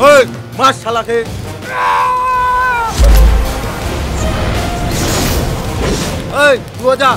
ওই মার শালাকে। এই তুই যা।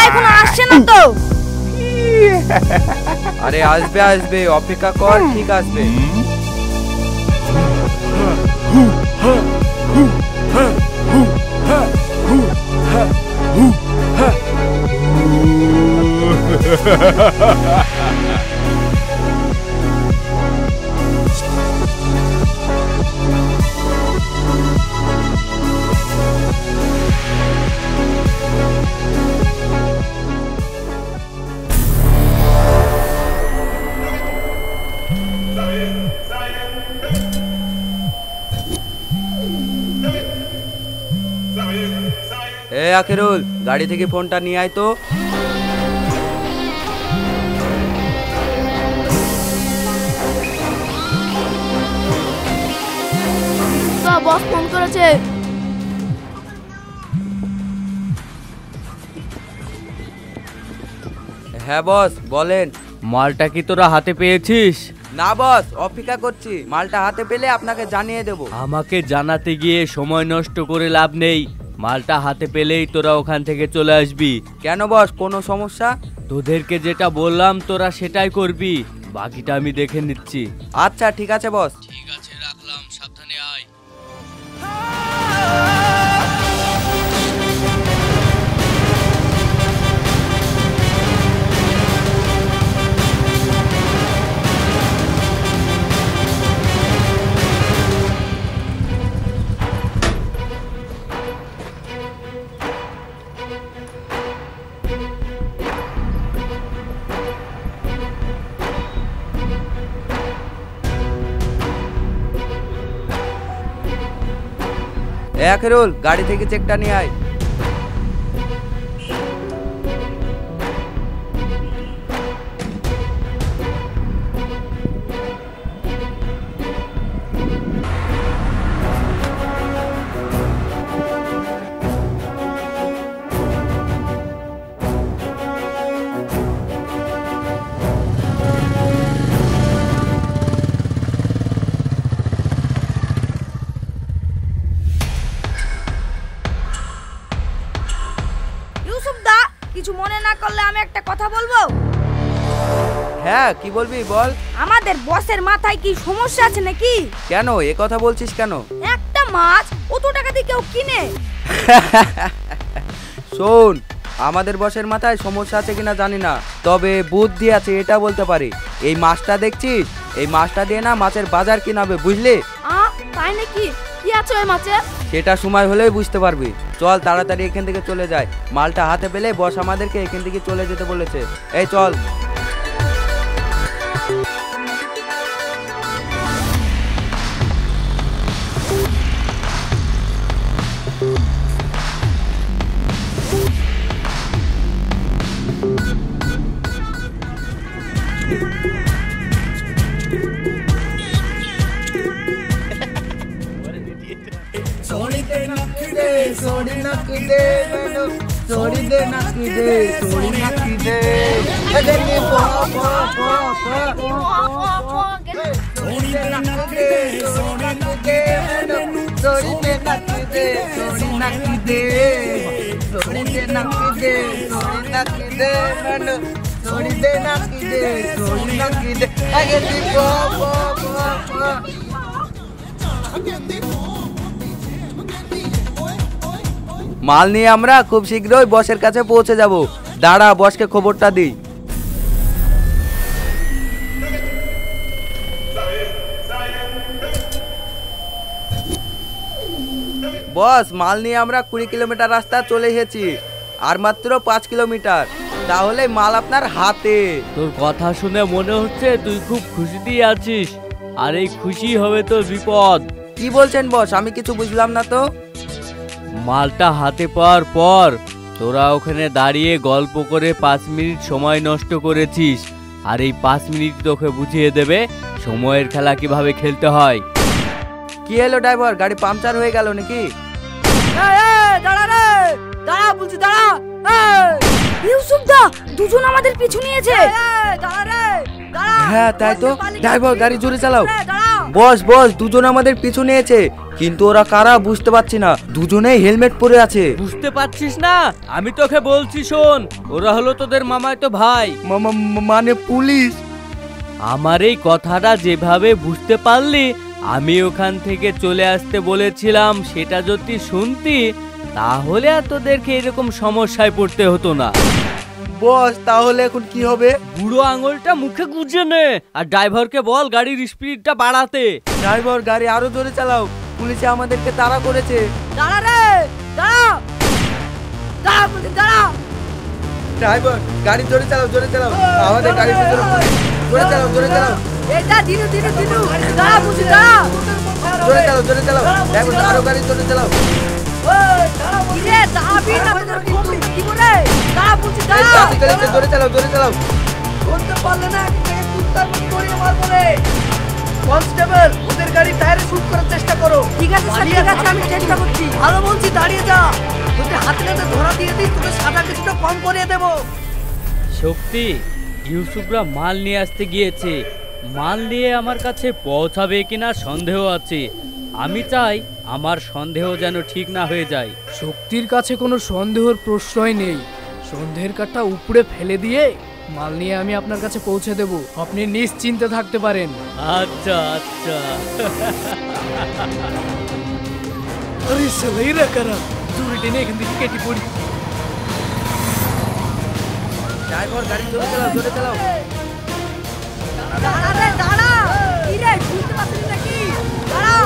এখন আসছে না তো? আরে আসবে আসবে, অপেক্ষা কর, ঠিক আসবে। এ আখেরুল, গাড়ি থেকে ফোনটা নিয়ে আয় তো। বস ফোন করেছে। হ্যাঁ বস বলেন। মালটা কি তোরা হাতে পেয়েছিস? না বস, অপেক্ষা করছি, মালটা হাতে পেলে আপনাকে জানিয়ে দেব। আমাকে জানাতে গিয়ে সময় নষ্ট করে লাভ নেই, মালটা হাতে পেলেই তোরা ওখান থেকে চলে আসবি। কেন বস, কোনো সমস্যা? তোদেরকে যেটা বললাম তোরা সেটাই করবি, বাকিটা আমি দেখে নিচ্ছি। আচ্ছা ঠিক আছে বস। ঠিক আছে, রাখলাম, সাবধানে আয়। আখেরুল, গাড়ি থেকে চেকটা নিয়ে আয়। ইউসুফ দা, কিছু মনে না করলে আমি একটা কথা বলবো। হ্যাঁ, কি বলবি বল। আমাদের বসের মাথায় কি সমস্যা আছে নাকি? কেন এ কথা বলছিস কেন? একটা মাছ কত টাকা দিয়ে কেউ কিনে? শোন, আমাদের বসের মাথায় সমস্যা আছে কিনা জানি না, তবে বুদ্ধি আছে এটা বলতে পারি। এই মাছটা দেখছিস, এই মাছটা দিয়ে না মাছের বাজার কিনাবে, বুঝলি? তাই নাকি? কি আছে ওই মাছে? সেটা সময় হলেই বুঝতে পারবি। চল তাড়াতাড়ি এখান থেকে চলে যাই, মালটা হাতে পেলে বস আমাদেরকে এখান থেকে চলে যেতে বলেছে। এই চল। মাল নিয়ে আমরা খুব শীঘ্রই বসের কাছে পৌঁছে যাব। দাঁড়া, বসকে খবরটা দিই। বস, মাল নিয়ে আমরা 20 কিলোমিটার রাস্তা চলে এসেছি, আর মাত্র 5 কিলোমিটার, তাহলে মাল আপনার হাতে। তোর কথা শুনে মনে হচ্ছে তুই খুব খুশিতেই আছিস, আর এই খুশি হবে তোর বিপদ। কি বলছেন বস? আমি কিছু বুঝলাম না তো। মালটা হাতে পাওয়ার পর তোরা ওখানে দাঁড়িয়ে গল্প করে 5 মিনিট সময় নষ্ট করেছিস, আর এই 5 মিনিট তোকে বুঝিয়ে দেবে সময়ের খেলা কিভাবে খেলতে হয়। কি হলো ড্রাইভার, গাড়ি পাংচার হয়ে গেল নাকি? দাঁড়া রে, দাঁড়া বলছি, দাঁড়া। ইউসুফ দা, দুজন আমাদের পিছু নিয়েছে। দাঁড়া রে, দাঁড়া। হ্যাঁ তাই তো। ড্রাইভার, গাড়ি জোরে চালাও। বস, দুজন আমাদের পিছু নিয়েছে, কিন্তু ওরা কারা বুঝতে পারছি না। দুজনেই হেলমেট পরে আছে। বুঝতে পারছিস না? আমি তোকে বলছি শোন, ওরা হলো তোদের মামাতো ভাই। মানে পুলিশ? আমার এই কথাটা যেভাবে বুঝতে পারলি, আমি ওখান থেকে চলে আসতে বলেছিলাম, সেটা যদি শুনতি তাহলে আর তোদেরকে এরকম সমস্যায় পড়তে হতো না। বস, তাহলে এখন কি হবে? বুড়ো আঙুলটা মুখে গুজে নে, আর ড্রাইভারকে বল গাড়ির স্পিডটা বাড়াতে। ড্রাইভার, গাড়ি আরো জোরে চালাও, পুলিশে আমাদেরকে তাড়া করেছে। দাঁড়া রে, দাঁড়া। দাঁড়া বলছি, দাঁড়া। ড্রাইভার, গাড়ি জোরে চালাও, জোরে চালাও, আমাদের গাড়ির ভিতরে পুলিশ। জোরে চালাও, জোরে চালাও। এটা দিনু দিনু দিনু। দাঁড়া বলছি, দাঁড়া। জোরে চালাও, জোরে চালাও। ড্রাইভার, আরো গাড়ি জোরে চালাও। কি রে, দাঁড়াবি না? কি করে? দাঁড়া বলছি, এই দাঁড়া। ট্রাফিক গাড়িতে জোরে চালাও, জোরে চালাও। করতে পারলে না, এটাকে কুত্তার মতো করিয়ে মারবো রে। কনস্টেবল, ওদের গাড়ি টায়ারে শুট করার চেষ্টা করো। ঠিক আছে স্যার, ঠিক আছে, আমি চেষ্টা করছি। ভালো বলছি, দাঁড়িয়ে যা। যদি হাতে নাতে ধরা দিয়ে দিই, তোকে সাদা কিছুটা কম করিয়ে দেবো। শক্তি, ইউসুফরা মাল নিয়ে আসতে গিয়েছে, মাল নিয়ে আমার কাছে পৌঁছাবে কিনা সন্দেহ আছে। আমি চাই আমার সন্দেহ যেন ঠিক না হয়ে যায়। শক্তির কাছে কোনো সন্দেহের প্রশ্নই নেই। সন্দেহের কাঠটা উপরে ফেলে দিয়ে মাল নিয়ে আমি আপনার কাছে পৌঁছে দেব, আপনি নিশ্চিন্তে থাকতে পারেন। আচ্ছা আচ্ছা। আরে সেলাইরা কারা, জোরে টেনে এখান থেকে কেটে পড়ি। ড্রাইভার, গাড়ি জোরে চালাও, জোরে চালাও। দাঁড়া রে, দাঁড়া। কি রে, বুঝতে পারছিস নাকি? দাঁড়া।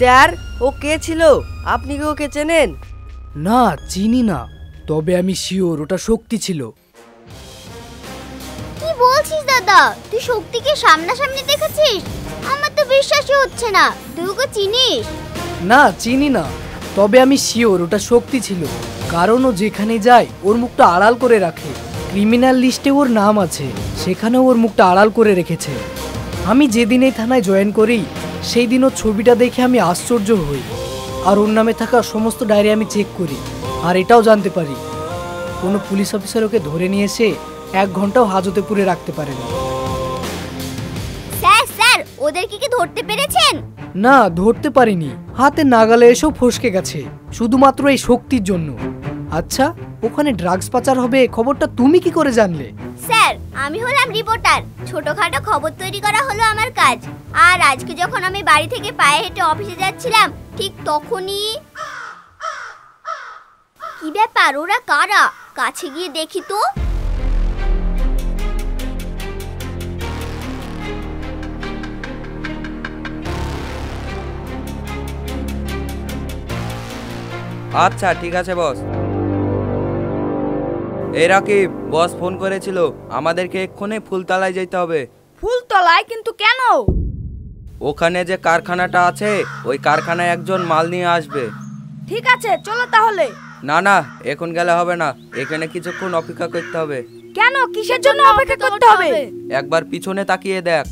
স্যার, ও কে ছিল? আপনি কি ওকে চেনেন? না, চিনি না, তবে আমি শিওর ওটা শক্তি ছিল। কি বলছিস দাদা? তুই শক্তিকে সামনাসামনি দেখেছিস? আমার তো বিশ্বাসই হচ্ছে না। তুই ওকে চিনিস? না, চিনি না, তবে আমি শিওর ওটা শক্তি ছিল, কারণ ও যেখানে যায় ওর মুখটা আড়াল করে রাখে। ক্রিমিনাল লিস্টে ওর নাম আছে, সেখানেও ওর মুখটা আড়াল করে রেখেছে। আমি যেদিন এই থানায় জয়েন করি সেই দিন ওর ছবিটা দেখে আমি আশ্চর্য হই, আর ওর নামে থাকা সমস্ত ডায়েরি আমি চেক করি, আর এটাও জানতে পারি কোনো পুলিশ অফিসার ওকে ধরে নিয়ে এসে 1 ঘন্টাও হাজতে পুরে রাখতে পারেনি। স্যার স্যার, ওদেরকে কি ধরতে পেরেছেন? না, ধরতে পারিনি, হাতে নাগালে এসেও ফসকে গেছে শুধুমাত্র এই শক্তির জন্য। আচ্ছা, ওখানে ড্রাগস পাচার হবে খবরটা তুমি কি করে জানলে? স্যার, আমি হলাম রিপোর্টার। ছোটখাটো খবর তৈরি করা হলো আমার কাজ। আর আজকে যখন আমি বাড়ি থেকে পায়ে হেঁটে অফিসে যাচ্ছিলাম, ঠিক তখনই... কি ব্যাপার, ওরা কারা? কাছে গিয়ে দেখি তো। আচ্ছা ঠিক আছে বস। এই রাকিব, বস ফোন করেছিল, আমাদেরকে এক্ষুনি ফুলতলায় যেতে হবে। ফুলতলায়? কিন্তু কেন? ওখানে যে কারখানাটা আছে ওই কারখানায় একজন মাল নিয়ে আসবে। ঠিক আছে, চলো তাহলে। না না, এখন গেলে হবে না, এখানে কিছুক্ষণ অপেক্ষা করতে হবে। কেন? কিসের জন্য অপেক্ষা করতে হবে? একবার পিছনে তাকিয়ে দেখ।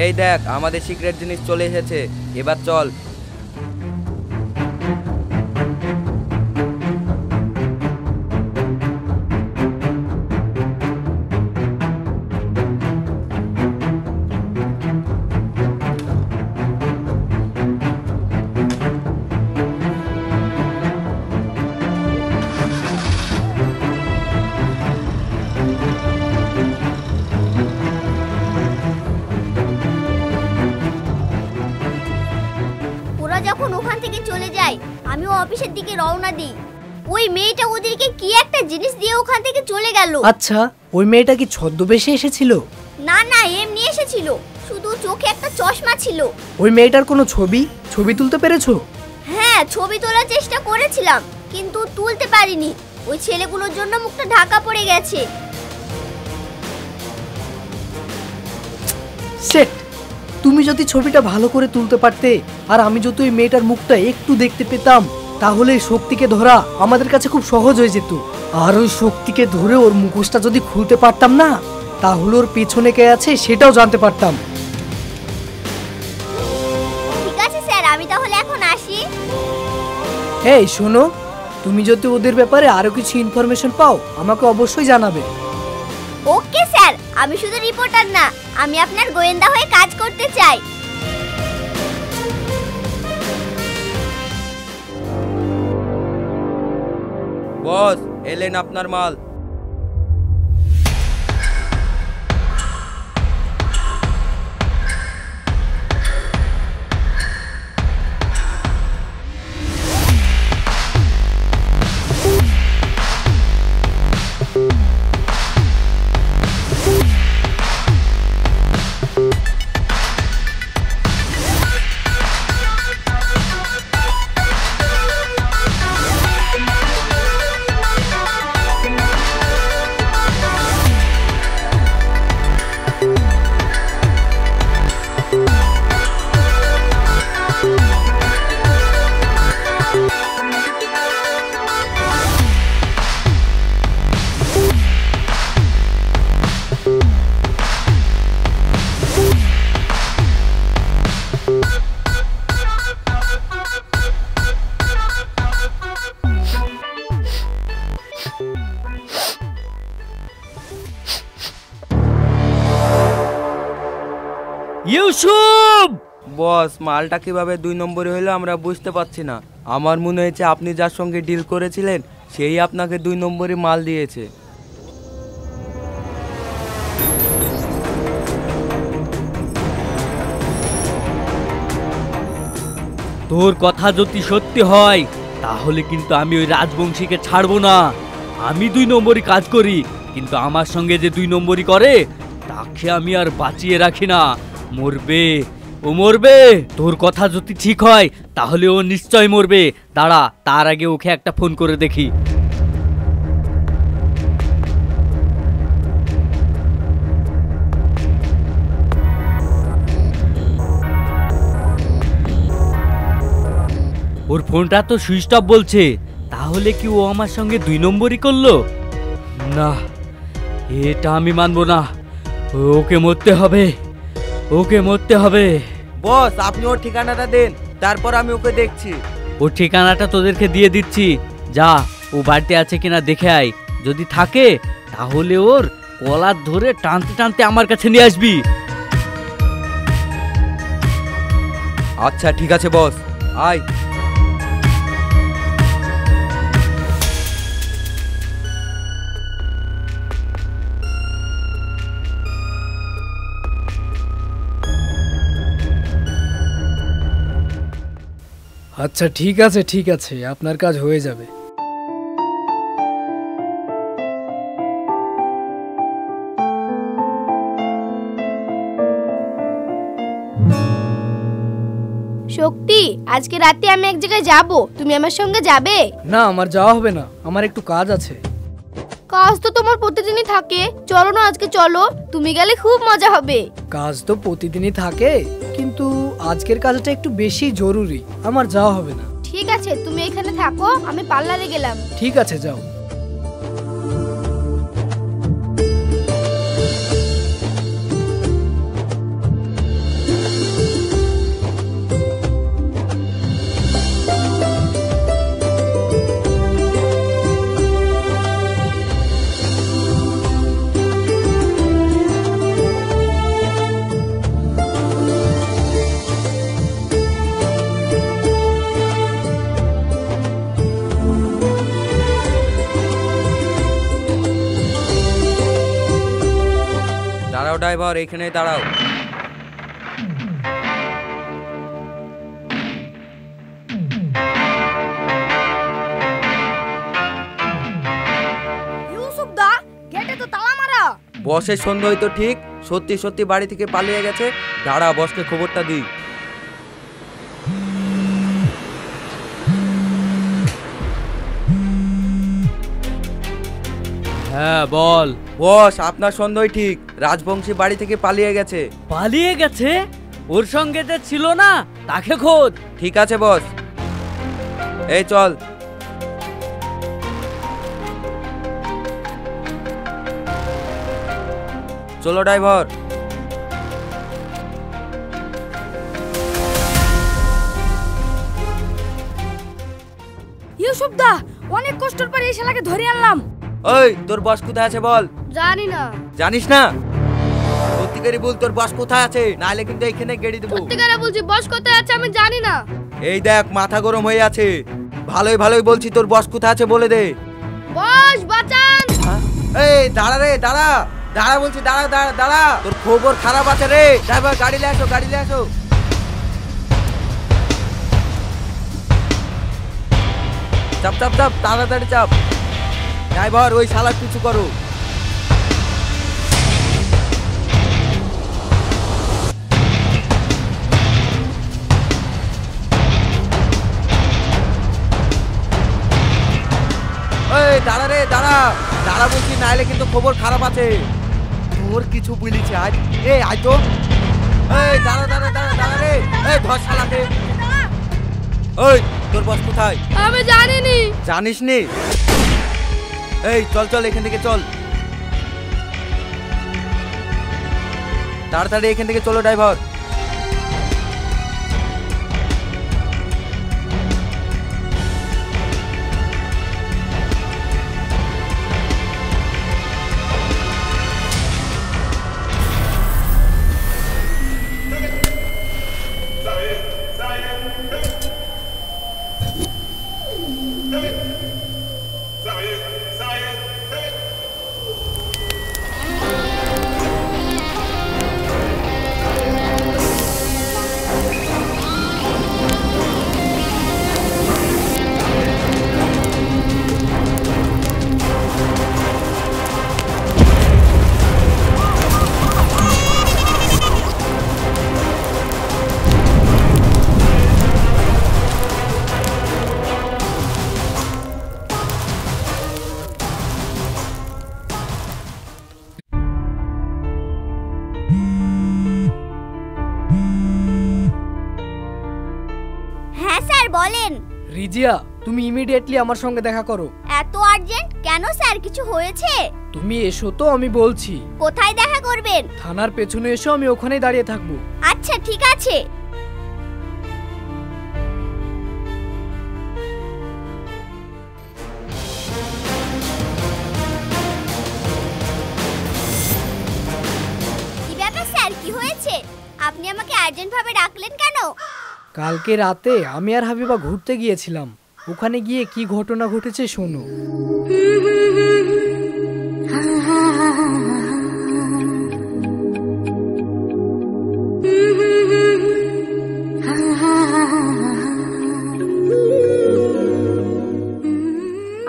এই দেখ, আমাদের সিক্রেট জিনিস চলে এসেছে, এবার চল। যখন ওখান থেকে চলে যায়, আমিও অফিসের দিকে রওনা দিই। ওই মেয়েটা ওদেরকে কি একটা জিনিস দিয়ে ওখান থেকে চলে গেল। আচ্ছা, ওই মেয়েটা কি ছদ্মবেশে এসেছিল? না না, এমনি এসেছিল, শুধু চোখে একটা চশমা ছিল। ওই মেয়েটার কোনো ছবি তুলতে পেরেছো? হ্যাঁ, ছবি তোলার চেষ্টা করেছিলাম, কিন্তু তুলতে পারিনি। ওই ছেলেগুলোর জন্য মুখটা ঢাকা পড়ে গেছে। সেট, তুমি যদি ছবিটা ভালো করে তুলতে পারতে, আর আমি যদি ওই মেয়েটার মুখটা একটু দেখতে পেতাম, তাহলে শক্তিকে ধরা আমাদের কাছে খুব সহজ হয়ে যেত। আর ওই শক্তিকে ধরে ওর মুখোশটা যদি খুলতে পারতাম না, তাহলে ওর পেছনে কে আছে সেটাও জানতে পারতাম। ঠিক আছে স্যার, আমি তাহলে এখন আসি। এই শোনো, তুমি যদি ওদের ব্যাপারে আরো কিছু ইনফরমেশন পাও আমাকে অবশ্যই জানাবে। ওকে স্যার, আমি শুধু রিপোর্টার না, আমি আপনার গোয়েন্দা হয়ে কাজ করতে চাই। বস, এলেন আপনার মাল। ইউসুফ! বস, মালটা কিভাবে 2 নম্বরে হলো আমরা বুঝতে পারছি না। আমার মনে হয়েছে আপনি যার সঙ্গে ডিল করেছিলেন সেই আপনাকে 2 নম্বরে মাল দিয়েছে। তোর কথা যদি সত্যি হয় তাহলে কিন্তু আমি ওই রাজবংশীকে ছাড়বো না। আমি 2 নম্বরই কাজ করি, কিন্তু আমার সঙ্গে যে 2 নম্বরই করে তাকে আমি আর বাঁচিয়ে রাখি না। মরবে, ও মরবে। তোর কথা যদি ঠিক হয় তাহলে ও নিশ্চয় মরবে। দাঁড়া, তার আগে ওকে একটা ফোন করে দেখি। ওর ফোনটা তো সুইচ অফ বলছে। তাহলে কি ও আমার সঙ্গে 2 নম্বরই করলো? না, এটা আমি মানবো না। ওকে মরতে হবে, ওকে মরতে হবে। বস, আপনি ওর ঠিকানাটা দেন, তারপর আমি ওকে দেখছি। ওর ঠিকানাটা তোদেরকে দিয়ে দিচ্ছি। যা, ও বাড়িতে আছে কিনা দেখে আয়। যদি থাকে তাহলে ওর কলার ধরে টানতে টানতে আমার কাছে নিয়ে আসবি। আচ্ছা ঠিক আছে বস, আয়। আচ্ছা ঠিক আছে, ঠিক আছে, আপনার কাজ হয়ে যাবে। শক্তি, আজকে রাতে আমি এক জায়গায় যাব, তুমি আমার সঙ্গে যাবে? না, আমার যাওয়া হবে না, আমার একটু কাজ আছে। কাজ তো তোমার প্রতিদিনই থাকে, চলো না আজকে চলো, তুমি গেলে খুব মজা হবে। কাজ তো প্রতিদিনই থাকে, কিন্তু আজকের কাজটা একটু বেশি জরুরি, আমার যাওয়া হবে না। ঠিক আছে, তুমি এখানে থাকো, আমি পার্লারে গেলাম। ঠিক আছে, যাও। দাঁড়াও ড্রাইভার, এখানে দাঁড়াও। ইউসুফ দা, গেটে তো তালা মারা। বসের সন্দেহ তো ঠিক, সত্যি সত্যি বাড়ি থেকে পালিয়ে গেছে। দাঁড়া, বসকে খবরটা দিই। হ্যাঁ বল। বস, আপনার সন্দেহ ঠিক, রাজবংশী বাড়ি থেকে পালিয়ে গেছে। পালিয়ে গেছে? ওর সঙ্গে যে ছিল না তাকে খোঁজ। ঠিক আছে বস, এই চল। চলো ড্রাইভার। ইউসুফ দা, অনেক কষ্টের পর এই শালাকে ধরে আনলাম। ওই, তোর বস কোথায় আছে বল। জানি না। জানিস না? সত্যিকারই বল, তোর বস কোথায় আছে, নাহলে কিন্তু এখানে গেড়ে দেবো। সত্যিকারে বলছি, বস কোথায় আছে আমি জানি না। এই দেখ, মাথা গরম হয়ে আছে। ভালোই ভালোই বলছি, তোর বস কোথায় আছে বলে দে। বস বাঁচান। এই দাঁড়া রে, দাঁড়া দাঁড়া বলছি, দাঁড়া দাঁড়া দাঁড়া, তোর খবর খারাপ আছে রে। ড্রাইভার, গাড়ি নিয়ে আসো, গাড়ি নিয়ে আসো। চাপ চাপ চাপ, তাড়াতাড়ি চাপ। ড্রাইভার, ওই শালা কিছু করো। এই দাঁড়া রে, দাঁড়া দাঁড়া বলছি, নাইলে কিন্তু খবর খারাপ আছে। তোর কিছু বলিছে আজ। এই আয় তো। এই দাঁড়া দাঁড়া দাঁড়া দাঁড়া রে। এই ধর শালাকে। ওই, তোর বস কোথায়? আমি জানিনি। জানিস নি? এই চল চল, এখান থেকে চল তাড়াতাড়ি, এখান থেকে চলো ড্রাইভার। বলেন। রিজিয়া, তুমি ইমিডিয়েটলি আমার সঙ্গে দেখা করো। এত আর্জেন্ট কেন স্যার, কিছু হয়েছে? তুমি এসো তো, আমি বলছি। কোথায় দেখা করবেন? থানার পেছনে এসো, আমি ওখানেই দাঁড়িয়ে থাকবো। আচ্ছা ঠিক আছে। কি ব্যাপার স্যার, কি হয়েছে? আপনি আমাকে আর্জেন্ট ভাবে ডাকলেন কেন? কালকে রাতে আমি আর হাবিবা ঘুরতে গিয়েছিলাম। ওখানে গিয়ে কি ঘটনা ঘটেছে শোনো।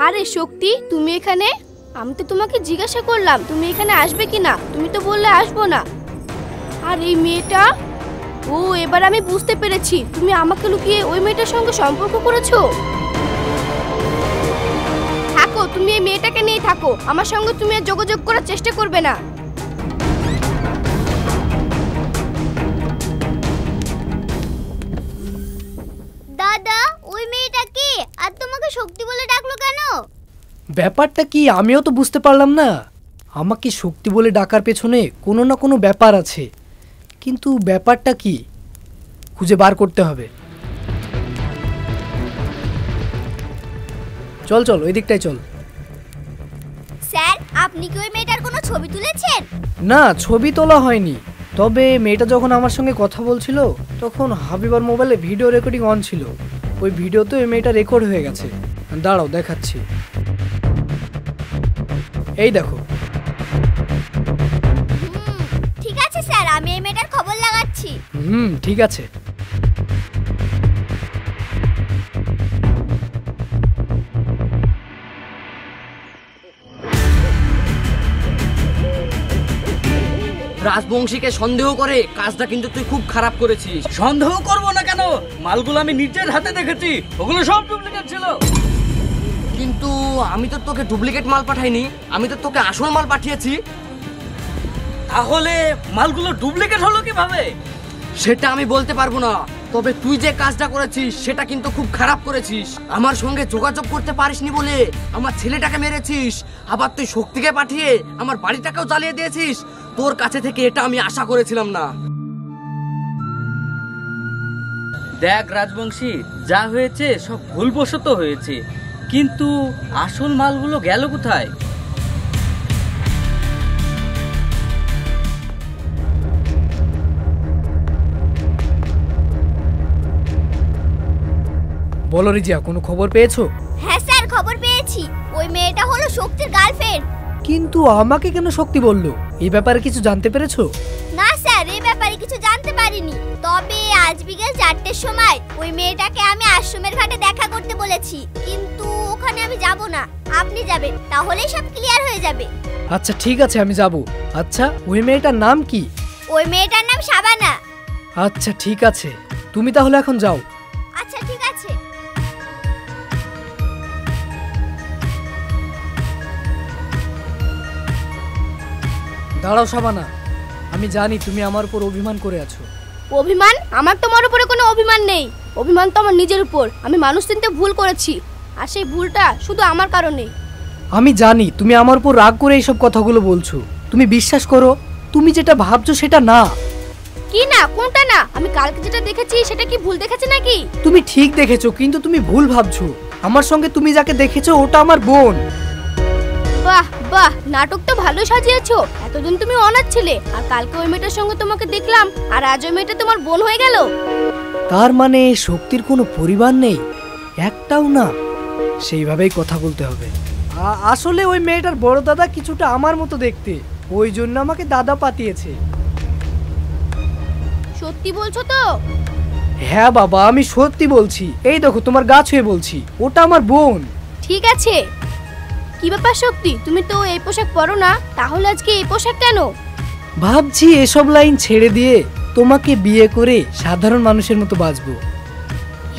আরে শক্তি, তুমি এখানে? আমি তো তোমাকে জিজ্ঞাসা করলাম তুমি এখানে আসবে কিনা, তুমি তো বললে আসবো না। আর এই মেয়েটা, ও এবার আমি বুঝতে পেরেছি, তুমি আমাকে লুকিয়ে ওই মেয়েটার সঙ্গে সম্পর্ক করেছো। থাকো, তুমি এই মেয়েটাকে নিয়ে থাকো, আমার সঙ্গে তুমি আর যোগাযোগ করার চেষ্টা করবে না। দাদা, ওই মেয়েটা কে আর তোমাকে শক্তি বলে ডাকলো কেন? ব্যাপারটা কি আমিও তো বুঝতে পারলাম না। আমাকে শক্তি বলে ডাকার পেছনে কোনো না কোনো ব্যাপার আছে, কিন্তু ব্যাপারটা কি খুঁজে বার করতে হবে। চল চল, ওই দিকটাই চল। স্যার, আপনি কি ওই মেয়েটার কোনো ছবি তুলেছেন? না, ছবি তোলা হয়নি, তবে মেয়েটা যখন আমার সঙ্গে কথা বলছিল তখন হাবিবার মোবাইলে ভিডিও রেকর্ডিং অন ছিল। ওই ভিডিওতে ওই মেয়েটা রেকর্ড হয়ে গেছে। দাঁড়াও দেখাচ্ছি, এই দেখো। ঠিক আছে স্যার, আমি এই মেয়েটার খবর লাগাচ্ছি। ঠিক আছে। রাজবংশীকে সন্দেহ করে কাজটা কিন্তু তুই খুব খারাপ করেছিস। সন্দেহ করবো না কেন? মালগুলো আমি নিজের হাতে দেখেছি, ওগুলো সব ডুপ্লিকেট ছিল। কিন্তু আমি তো তোকে ডুপ্লিকেট মাল পাঠাইনি, আমি তো তোকে আসল মাল পাঠিয়েছি। তাহলে মালগুলো ডুপ্লিকেট হলো কিভাবে? সেটা আমি বলতে পারবো না, তবে তুই যে কাজটা করেছিস সেটা কিন্তু খুব খারাপ করেছিস। আমার সঙ্গে যোগাযোগ করতে পারিসনি বলে আমার ছেলেটাকে মেরেছিস, আবার তুই শক্তিকে পাঠিয়ে আমার বাড়িটাকেও জ্বালিয়ে দিয়েছিস। তোর কাছে থেকে এটা আমি আশা করেছিলাম না। দেখ রাজবংশী, যা হয়েছে সব ভুলবশত হয়েছে, কিন্তু আসল মালগুলো গেল কোথায়? বলো রিজিয়া, কোনো খবর পেয়েছো? হ্যাঁ স্যার, খবর পেয়েছি। ওই মেয়েটা হলো শক্তির গার্লফ্রেন্ড। কিন্তু আমাকে কেন শক্তি বললো? এই ব্যাপারে কিছু জানতে পেরেছো? না স্যার, এই ব্যাপারে কিছু জানতে পারিনি, তবে আজ বিকেল 4টের সময় ওই মেয়েটাকে আমি আশ্রমের ঘাটে দেখা করতে বলেছি, কিন্তু ওখানে আমি যাব না। আপনি যাবেন, তাহলেই সব ক্লিয়ার হয়ে যাবে। আচ্ছা ঠিক আছে, আমি যাব। আচ্ছা, ওই মেয়েটার নাম কি? ওই মেয়েটার নাম শাবানা। আচ্ছা ঠিক আছে, তুমি তাহলে এখন যাও। আচ্ছা ঠিক আছে। দাঁড়াও শাবানা, আমি জানি তুমি আমার উপর অভিমান করে আছো। অভিমান? আমার তোমার উপরে কোনো অভিমান নেই, অভিমান তো আমার নিজের উপর। আমি মানুষ চিনতে ভুল করেছি, আর সেই ভুলটা শুধু আমার কারণে। আমি জানি তুমি আমার উপর রাগ করে এইসব কথাগুলো বলছো। তুমি বিশ্বাস করো, তুমি যেটা ভাবছো সেটা না। কি না? কোনটা না? আমি কালকে যেটা দেখেছি সেটা কি ভুল দেখেছি নাকি? তুমি ঠিক দেখেছো, কিন্তু তুমি ভুল ভাবছো। আমার সঙ্গে তুমি যাকে দেখেছো ওটা আমার বোন। বাহ বাহ, নাটক তো ভালো সাজিয়েছো। এতদিন তুমি অনাথ ছিলে, আর কালকে ওই মেয়েটার সঙ্গে তোমাকে দেখলাম, আর আজ ওই মেয়েটা তোমার বোন হয়ে গেল। তার মানে শক্তির কোনো পরিবার নেই? একটাও না? সেইভাবেই কথা বলতে হবে। আসলে ওই মেয়েটার বড় দাদা কিছুটা আমার মতো দেখতে, ওই জন্য আমাকে দাদা পাঠিয়েছে। সত্যি বলছো তো? হ্যাঁ বাবা, আমি সত্যি বলছি। এই দেখো, তোমার গা ছুঁয়ে বলছি, ওটা আমার বোন। ঠিক আছে। কি ব্যাপার শক্তি, তুমি তো এই পোশাক পরো না, তাহলে আজকে এই পোশাক কেন? ভাবছি এসব লাইন ছেড়ে দিয়ে তোমাকে বিয়ে করে সাধারণ মানুষের মতো বাঁচবো।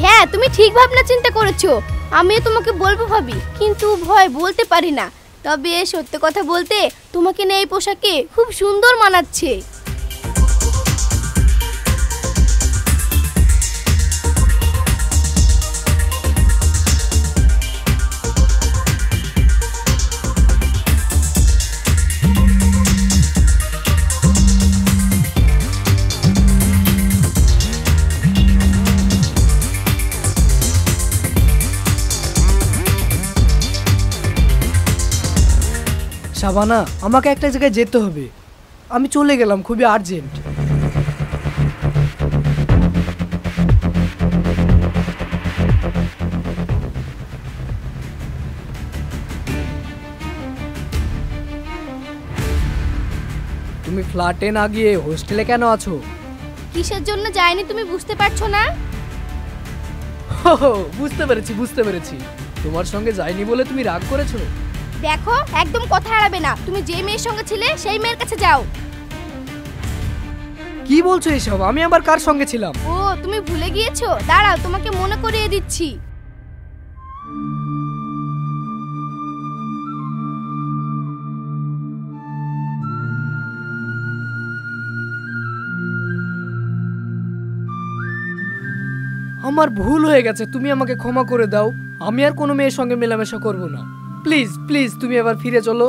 হ্যাঁ, তুমি ঠিক ভাবনা চিন্তা করেছো। আমিও তোমাকে বলবো ভাবি, কিন্তু ভয় বলতে পারি না। তবে সত্য কথা বলতে, তোমাকে নিয়ে এই পোশাকে খুব সুন্দর মানাচ্ছে। শাবানা, আমাকে একটা জায়গায় যেতে হবে, আমি চলে গেলাম, খুবই আর্জেন্ট। তুমি ফ্ল্যাটে না গিয়ে হোস্টেলে কেন আছো? কিসের জন্য যায়নি তুমি বুঝতে পারছো না? বুঝতে পেরেছি। তোমার সঙ্গে যাইনি বলে তুমি রাগ করেছো? দেখো, একদম কথা এড়াবে না। তুমি যে মেয়ের সঙ্গে ছিলে সেই মেয়ের কাছে যাও। কি বলছো এসব? আমি আবার কার সঙ্গে ছিলাম? ও, তুমি ভুলে গিয়েছো? দাঁড়াও, তোমাকে মনে করিয়ে দিচ্ছি। আমার ভুল হয়ে গেছে, তুমি আমাকে ক্ষমা করে দাও। আমি আর কোনো মেয়ের সঙ্গে মেলামেশা করব না। প্লিজ প্লিজ, তুমি এবার ফিরে চলো।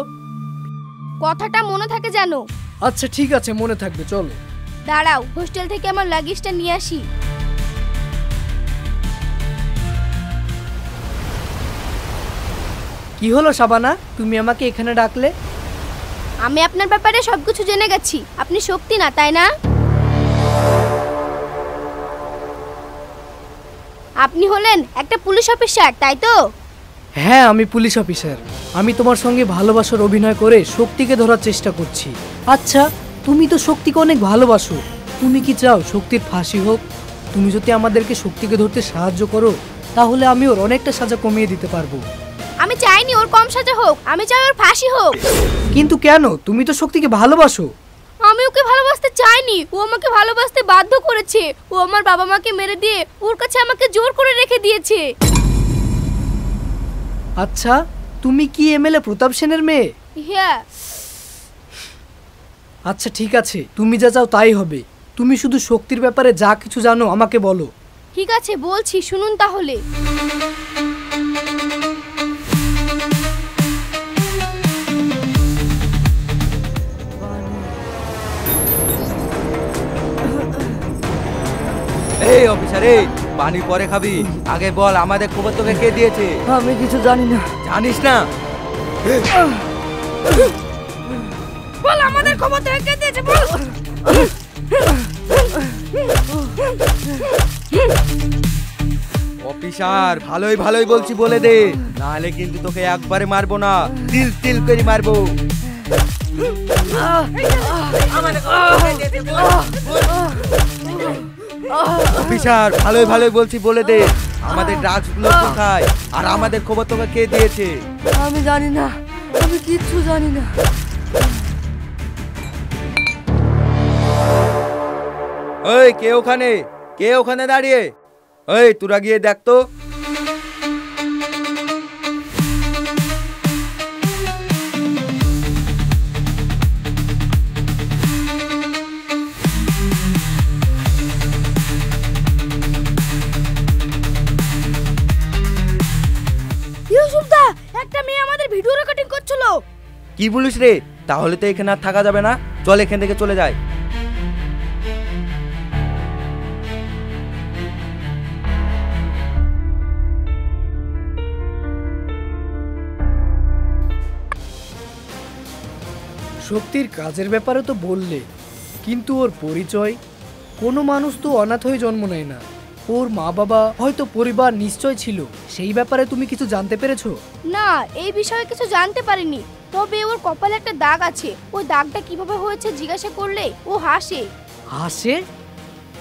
কথাটা মনে থাকে জানো? আচ্ছা ঠিক আছে, মনে থাকবে, চলো। দাঁড়াও, হোস্টেল থেকে আমার লাগেজটা নিয়ে আসি। কি হলো শাবানা, তুমি আমাকে এখানে ডাকলে? আমি আপনার ব্যাপারে সবকিছু জেনে গেছি। আপনি শক্তি না, তাই না? আপনি হলেন একটা পুলিশ অফিসার, তাই তো? হ্যাঁ, আমি পুলিশ অফিসার। আমি তোমার সঙ্গে ভালোবাসার অভিনয় করে শক্তিকে ধরার চেষ্টা করছি। আচ্ছা, তুমি তো শক্তিকে অনেক ভালোবাসো, তুমি কি চাও শক্তির ফাঁসি হোক? তুমি যদি আমাদেরকে শক্তিকে ধরতে সাহায্য করো, তাহলে আমি ওর অনেকটা সাজা কমিয়ে দিতে পারবো। আমি চাইনি ওর কম সাজা হোক, আমি চাই ওর ফাঁসি হোক। কিন্তু কেন? তুমি তো শক্তিকে ভালোবাসো। আমি ওকে ভালোবাসতে চাইনি, ও আমাকে ভালোবাসতে বাধ্য করেছে। ও আমার বাবা মাকে মেরে দিয়ে ওর কাছে আমাকে জোর করে রেখে দিয়েছে। আচ্ছা, তুমি কি এমএলএ প্রতাপ সেনের মেয়ে? হ্যাঁ। আচ্ছা ঠিক আছে, তুমি যা চাও তাই হবে। তুমি শুধু শক্তির ব্যাপারে যা কিছু জানো আমাকে বলো। ঠিক আছে, বলছি, শুনুন তাহলে। এই অফিসার, এই পানি পরে খাবি, আগে বল আমাদের খবর তোকে কে দিয়েছে? আমি কিছু জানি না। জানিস না? বল আমাদের খবর তোকে কে দিয়েছে, বল। অফিসার, ভালোই বলছি, বলে দে, নাহলে কিন্তু তোকে একবারে মারবো না, তিল তিল করে মারবো। অফিসার, ভালোই বলছি, বলে দে, আমাদের ড্রাগস গুলো কোথায় আর আমাদের খবর তোকে কে দিয়েছে? আমি জানি না, আমি কিচ্ছু জানি না। ওই কে ওখানে দাঁড়িয়ে? ওই তোরা গিয়ে দেখ তো। ইউসুফদা, একটা মেয়ে আমাদের ভিডিও রেকর্ডিং করছিল। কি বলিস রে? তাহলে তো এখানে আর থাকা যাবে না, চল এখান থেকে চলে যাই। শক্তির কাজের ব্যাপারে তো বললে, কিন্তু ওর পরিচয়? কোনো মানুষ তো অনাথ হয়ে জন্ম নেয় না। ওর মা বাবা হয়তো পরিবার নিশ্চয় ছিল, সেই ব্যাপারে তুমি কিছু জানতে পেরেছো? না, এই বিষয়ে কিছু জানতে পারিনি। তবে ওর কপালে একটা দাগ আছে, ওই দাগটা কিভাবে হয়েছে জিজ্ঞাসা করলে ও হাসে। হাসে?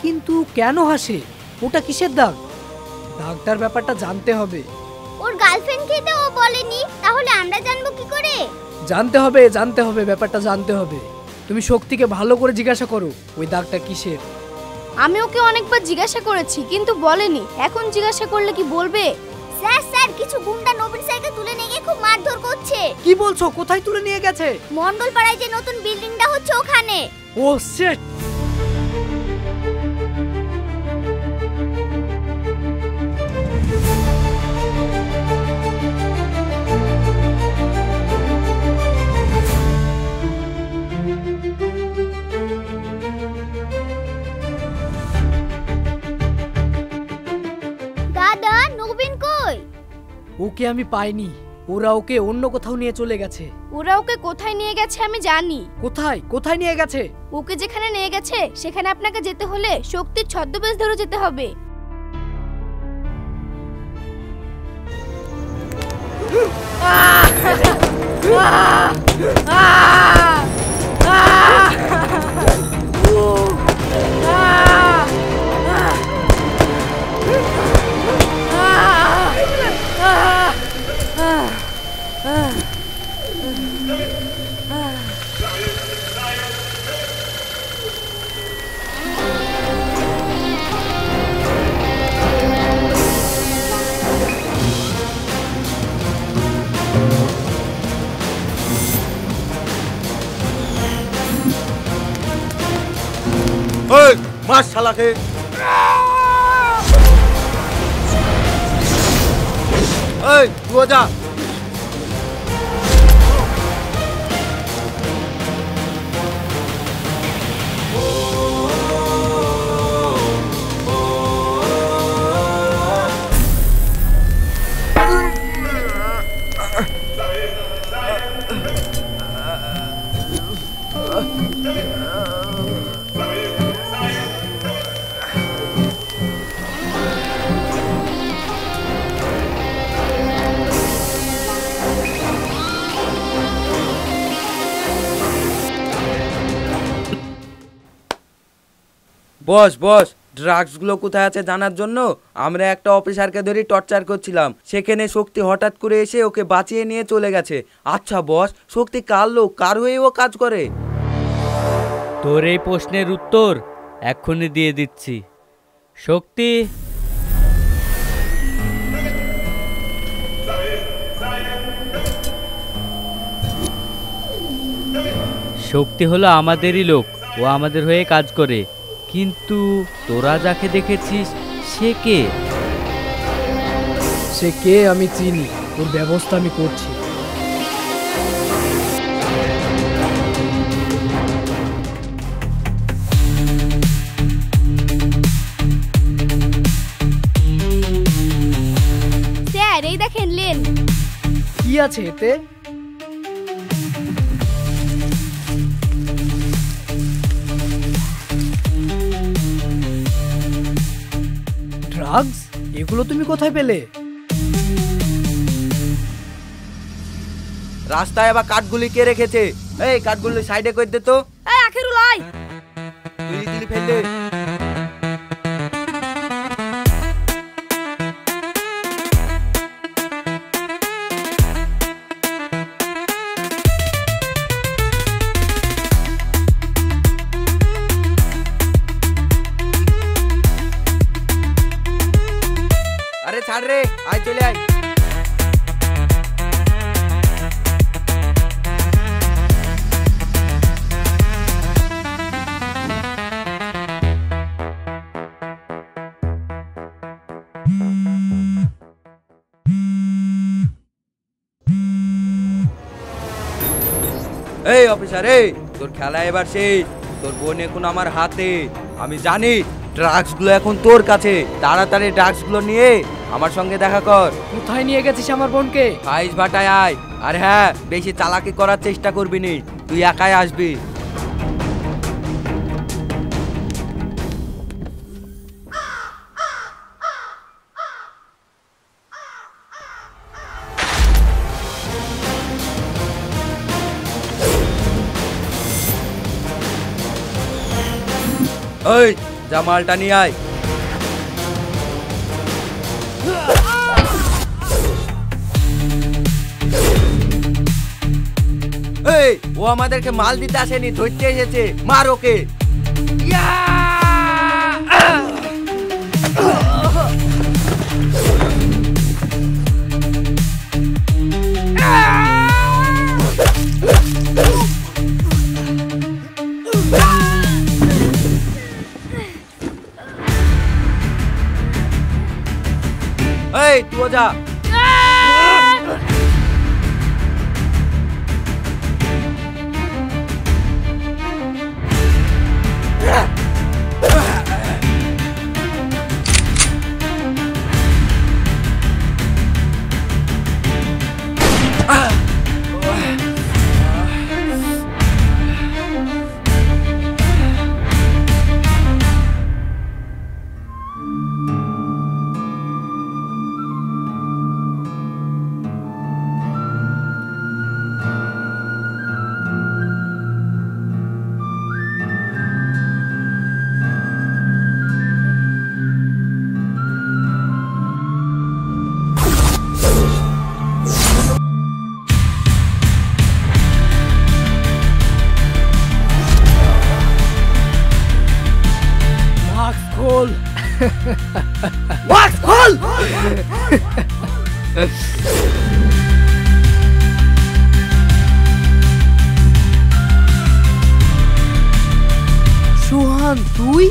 কিন্তু কেন হাসে? ওটা কিসের দাগ? দাগটার ব্যাপারটা জানতে হবে। ওর গার্লফ্রেন্ডকে তো ও বলেনি, তাহলে আমরা জানবো কি করে? জানতে হবে, ব্যাপারটা জানতে হবে। তুমি শক্তিকে ভালো করে জিজ্ঞাসা করো ওই দাগটা কিসের। আমি ওকে অনেকবার জিজ্ঞাসা করেছি, কিন্তু বলেনি। এখন জিজ্ঞাসা করলে কি বলবে? স্যার কিছু গুন্ডা নবীন স্যারকে তুলে নিয়ে গিয়ে খুব মারধর করছে। কি বলছো? কোথায় তুলে নিয়ে গেছে? মন্ডল পাড়ায় যে নতুন বিল্ডিংটা হচ্ছে ওখানে। ও শিট! দাদা, নবীন কই? ওকে আমি পাইনি। ওরা ওকে অন্য কোথাও নিয়ে চলে গেছে। ওরা ওকে কোথায় নিয়ে গেছে আমি জানি। কোথায় কোথায় নিয়ে গেছে? ওকে যেখানে নিয়ে গেছে সেখানে আপনাকে যেতে হলে শক্তির ছদ্মবেশ ধরে যেতে হবে। এই মার শালাকে। এই তুই যা। বস বস, ড্রাগস গুলো কোথায় আছে জানার জন্য আমরা একটা অফিসারকে ধরে টর্চার করছিলাম। সেখানে শক্তি হঠাৎ করে এসে ওকে বাঁচিয়ে নিয়ে চলে গেছে। আচ্ছা বস, শক্তি কার লোক, কার হয়ে ও কাজ করে? তোর এই প্রশ্নের উত্তর এক্ষুনি দিয়ে দিচ্ছি। শক্তি শক্তি হলো আমাদেরই লোক, ও আমাদের হয়ে কাজ করে। কিন্তু তোরা যাকে দেখেছিস সে কে? সে কে আমি চিনি, ওর ব্যবস্থা আমি করছি। স্যার এই দেখেন লেন। কি আছে এতে? ড্রাগস? এগুলো তুমি কোথায় পেলে? রাস্তায় আবার কাঠগুলি কে রেখেছে? এই কাঠগুলি সাইডে করে দে তো। এই আখিরুল আয়। তুই দিলি ফেললে। আরে ছাড় রে, আয় চলে আয়। এই অফিসার, এই তোর খেলা এবার শেষ। তোর বোন এখন আমার হাতে। আমি জানি ড্রাগস গুলো এখন তোর কাছে। তাড়াতাড়ি ড্রাগস গুলো নিয়ে আমার সঙ্গে দেখা কর। কোথায় নিয়ে গেছিস আমার বোনকে? আইস ভাটায় আয়। আর হ্যাঁ, বেশি চালাকি করার চেষ্টা করবি নি, তুই একাই আসবি। ওই যা মালটা নিয়ে আয়। এই ও আমাদেরকে মাল দিতে আসেনি, ধরতে এসেছে। মার ওকে। এই তুই যা। খোল। ওয়াক্স খোল। সোহান তুই?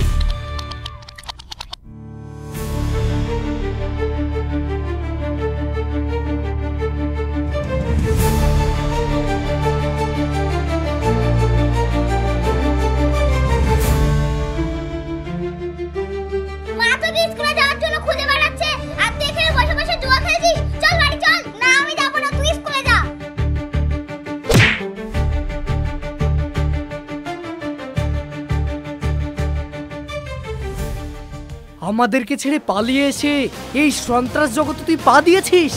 মা তো স্কুলে যাওয়ার জন্য খুঁজে বেড়াচ্ছে আর তুই এখানে বসে বসে জুয়া খেলছিস। চল বাড়ি চল। না আমি যাব না, তুই স্কুলে যা। আমাদেরকে ছেড়ে পালিয়ে এসে এই সন্ত্রাস জগতে তুই পা দিয়েছিস।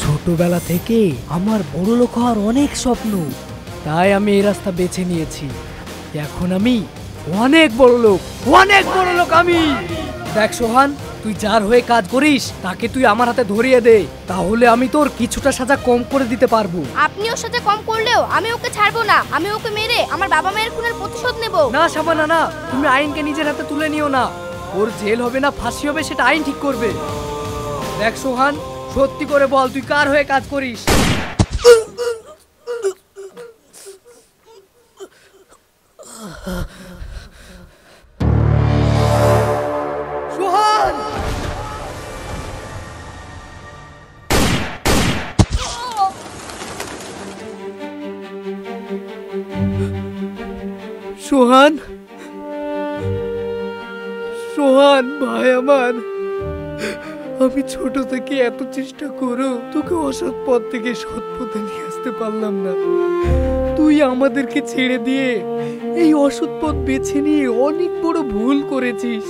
ছোটবেলা থেকে আমার বড় লোক হওয়ার অনেক স্বপ্ন, তাই আমি এই রাস্তা বেছে নিয়েছি। এখন আমি অনেক বড় লোক, অনেক বড় লোক আমি। দেখ সোহান, তুই যার হয়ে কাজ করিস তাকে তুই আমার হাতে ধরিয়ে দে, তাহলে আমি তোর কিছুটা সাজা কম করে দিতে পারবো। আপনি ওর সাথে কম করলেও আমি ওকে ছাড়বো না। আমি ওকে মেরে আমার বাবা মায়ের খুনের প্রতিশোধ নেব। না শাবানা না, তুমি আইনকে নিজের হাতে তুলে নিও না। ওর জেল হবে না ফাঁসি হবে সেটা আইন ঠিক করবে। দেখ সোহান, সত্যি করে বল তুই কার হয়ে কাজ করিস? সোহান! সোহান, সোহান ভাই আমার, আমি ছোট থেকে এত চেষ্টা করো তোকে অসৎ পথ থেকে সৎ পথে নিয়ে আসতে পারলাম না। তুই আমাদেরকে ছেড়ে দিয়ে এই অসৎ পথ বেছে নিয়ে অনেক বড় ভুল করেছিস।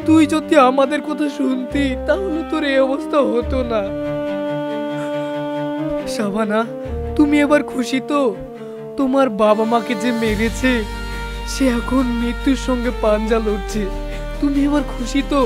তুই যদি আমাদের কথা শুনতি তাহলে তোর এই অবস্থা হতো না। শাবানা, তুমি এবার খুশি তো? তোমার বাবা মাকে যে মেরেছে সে এখন মৃত্যুর সঙ্গে পাঞ্জা লড়ছে। তুমি এবার খুশি তো?